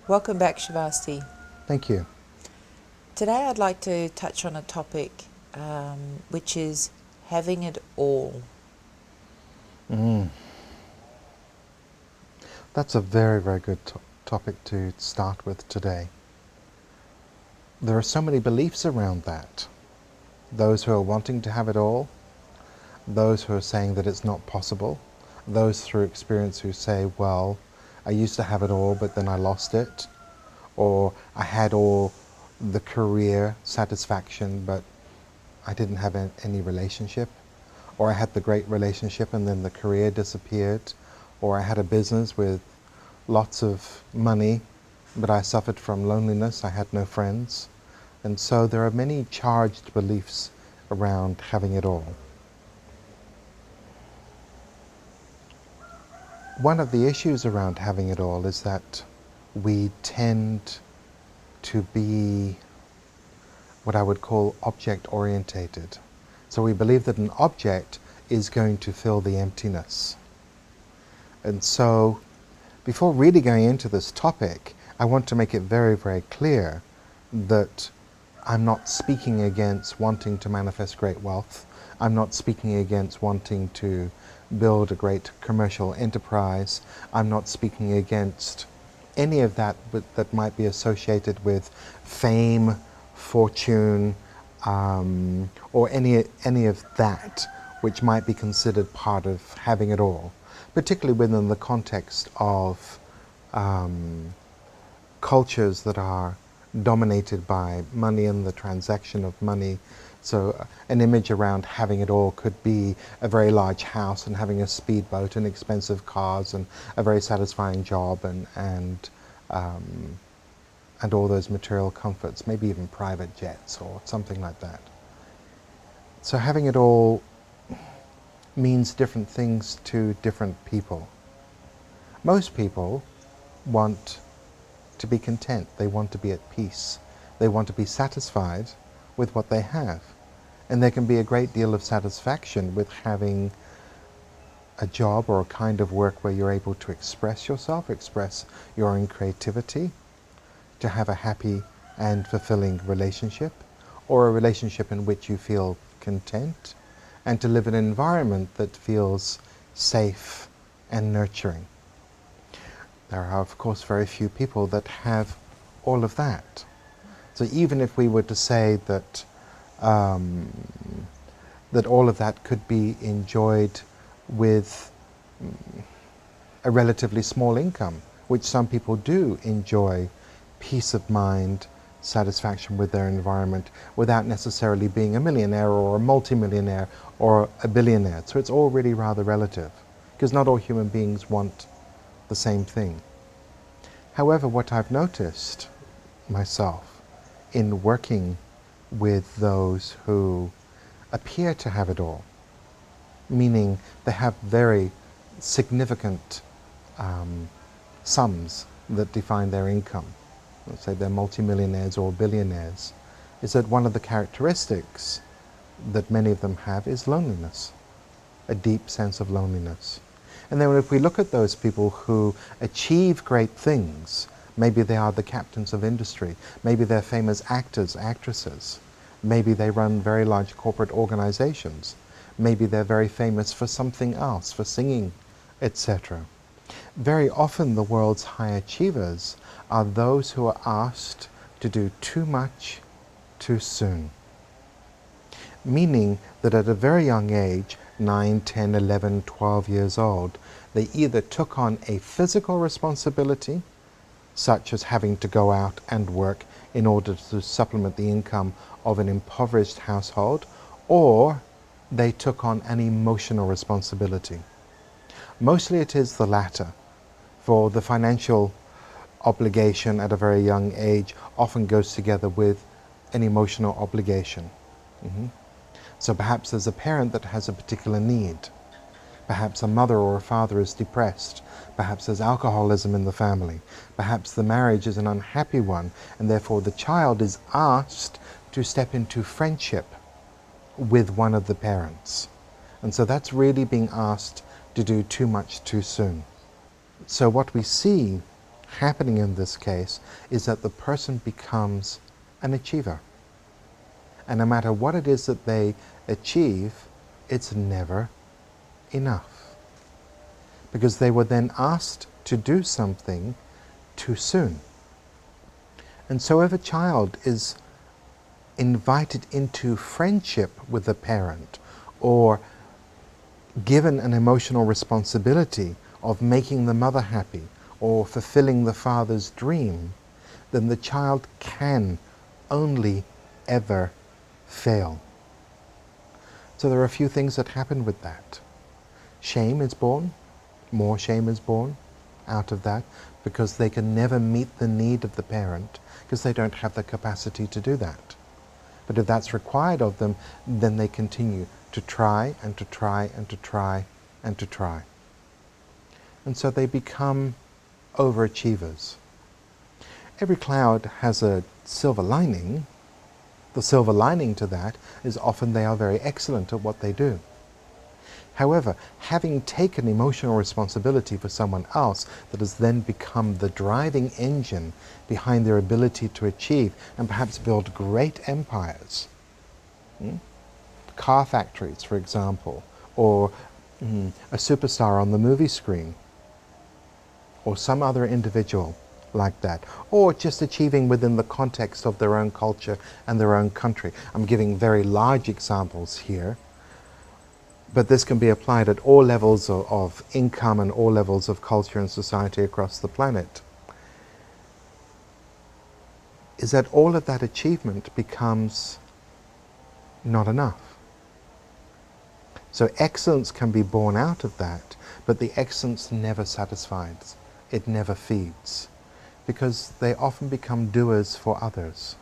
Welcome back, Shavasti. Thank you. Today I'd like to touch on a topic which is having it all. Mm. That's a very, very good topic to start with today. There are so many beliefs around that. Those who are wanting to have it all, those who are saying that it's not possible, those through experience who say, well, I used to have it all, but then I lost it, or I had all the career satisfaction, but I didn't have any relationship, or I had the great relationship and then the career disappeared, or I had a business with lots of money, but I suffered from loneliness, I had no friends. And so there are many charged beliefs around having it all. One of the issues around having it all is that we tend to be what I would call object orientated. So we believe that an object is going to fill the emptiness. And so before really going into this topic, I want to make it very, very clear that I'm not speaking against wanting to manifest great wealth. I'm not speaking against wanting to build a great commercial enterprise. I'm not speaking against any of that that might be associated with fame, fortune, or any of that which might be considered part of having it all, particularly within the context of cultures that are dominated by money and the transaction of money. So an image around having it all could be a very large house and having a speedboat and expensive cars and a very satisfying job and all those material comforts, maybe even private jets or something like that. So having it all means different things to different people. Most people want to be content, they want to be at peace, they want to be satisfied with what they have. And there can be a great deal of satisfaction with having a job or a kind of work where you're able to express yourself, express your own creativity, to have a happy and fulfilling relationship, or a relationship in which you feel content, and to live in an environment that feels safe and nurturing. There are, of course, very few people that have all of that. So even if we were to say that that all of that could be enjoyed with a relatively small income, which some people do enjoy peace of mind, satisfaction with their environment, without necessarily being a millionaire or a multimillionaire or a billionaire. So it's all really rather relative, because not all human beings want the same thing. However, what I've noticed myself in working with those who appear to have it all, meaning they have very significant sums that define their income, let's say they're multimillionaires or billionaires, is that one of the characteristics that many of them have is loneliness, a deep sense of loneliness. And then if we look at those people who achieve great things, maybe they are the captains of industry, maybe they're famous actors, actresses, maybe they run very large corporate organizations, maybe they're very famous for something else, for singing, etc. Very often the world's high achievers are those who are asked to do too much too soon. Meaning that at a very young age, 9, 10, 11, 12 years old, they either took on a physical responsibility, such as having to go out and work in order to supplement the income of an impoverished household, or they took on an emotional responsibility. Mostly it is the latter, for the financial obligation at a very young age often goes together with an emotional obligation. So perhaps there's a parent that has a particular need. Perhaps a mother or a father is depressed. Perhaps there's alcoholism in the family. Perhaps the marriage is an unhappy one, and therefore the child is asked to step into friendship with one of the parents. And so that's really being asked to do too much too soon. So what we see happening in this case is that the person becomes an achiever. And no matter what it is that they achieve, it's never enough. Because they were then asked to do something too soon. And so if a child is invited into friendship with a parent, or given an emotional responsibility of making the mother happy, or fulfilling the father's dream, then the child can only ever fail. So there are a few things that happen with that. Shame is born, more shame is born out of that, because they can never meet the need of the parent, because they don't have the capacity to do that. But if that's required of them, then they continue to try and to try and to try and to try. And so they become overachievers. Every cloud has a silver lining. The silver lining to that is often they are very excellent at what they do. However, having taken emotional responsibility for someone else that has then become the driving engine behind their ability to achieve and perhaps build great empires, car factories, for example, or a superstar on the movie screen, or some other individual like that, or just achieving within the context of their own culture and their own country. I'm giving very large examples here, but this can be applied at all levels of income and all levels of culture and society across the planet. Is that all of that achievement becomes not enough. So excellence can be born out of that, but the excellence never satisfies. It never feeds, because they often become doers for others.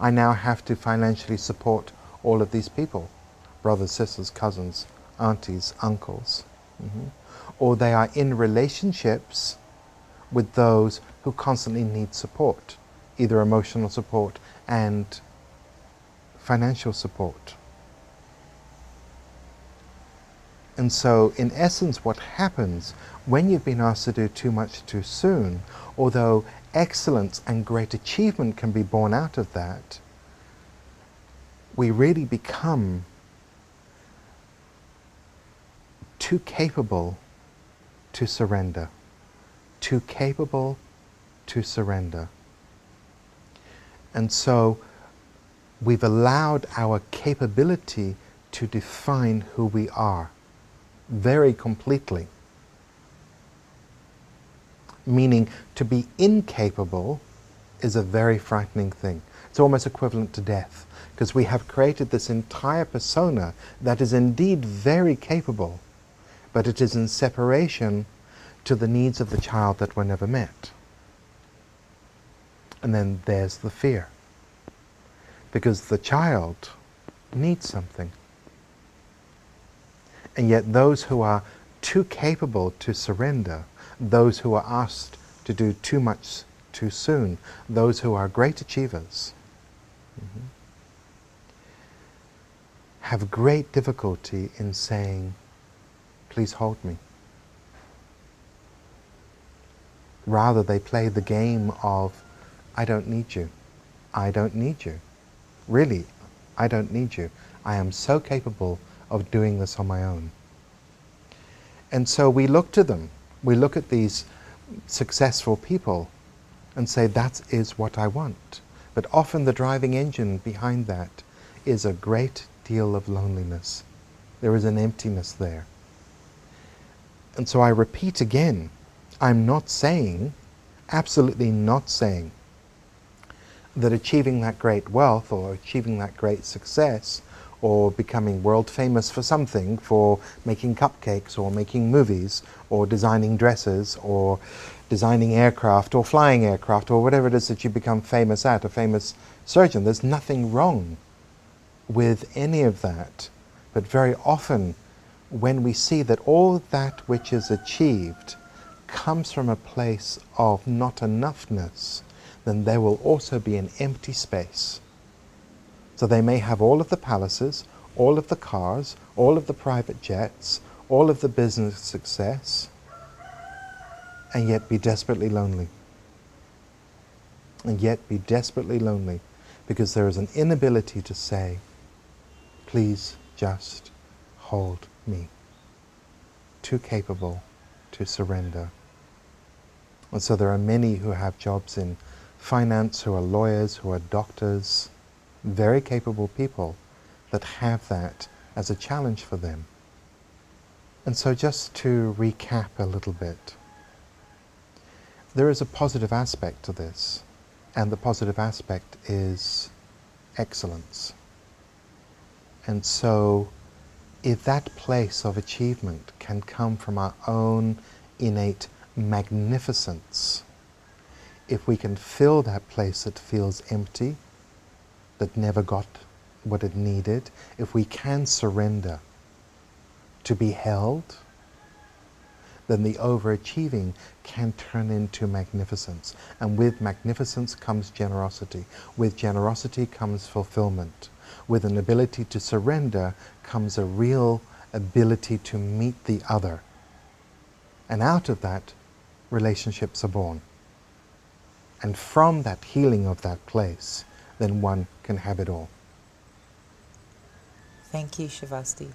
I now have to financially support all of these people, brothers, sisters, cousins, aunties, uncles. Or they are in relationships with those who constantly need support, either emotional support and financial support. And so, in essence, what happens when you've been asked to do too much too soon, although excellence and great achievement can be born out of that, we really become too capable to surrender. Too capable to surrender. And so, we've allowed our capability to define who we are very completely. Meaning, to be incapable is a very frightening thing. It's almost equivalent to death, because we have created this entire persona that is indeed very capable, but it is in separation to the needs of the child that were never met. And then there's the fear, because the child needs something. And yet those who are too capable to surrender, those who are asked to do too much too soon, those who are great achievers, have great difficulty in saying, please hold me. Rather, they play the game of, I don't need you. I don't need you. Really, I don't need you. I am so capable of doing this on my own. And so we look to them. We look at these successful people and say, that is what I want. But often the driving engine behind that is a great deal of loneliness. There is an emptiness there. And so I repeat again, I'm not saying, absolutely not saying, that achieving that great wealth or achieving that great success or becoming world famous for something, for making cupcakes or making movies or designing dresses or designing aircraft or flying aircraft or whatever it is that you become famous at, a famous surgeon. There's nothing wrong with any of that. But very often when we see that all that which is achieved comes from a place of not enoughness, then there will also be an empty space. So they may have all of the palaces, all of the cars, all of the private jets, all of the business success, and yet be desperately lonely. And yet be desperately lonely because there is an inability to say, please just hold me. Too capable to surrender. And so there are many who have jobs in finance, who are lawyers, who are doctors, very capable people that have that as a challenge for them. And so just to recap a little bit, there is a positive aspect to this, and the positive aspect is excellence. And so if that place of achievement can come from our own innate magnificence, if we can fill that place that feels empty, that never got what it needed, if we can surrender to be held, then the overachieving can turn into magnificence. And with magnificence comes generosity. With generosity comes fulfillment. With an ability to surrender comes a real ability to meet the other. And out of that, relationships are born. And from that healing of that place, then one can have it all. Thank you, Shavasti.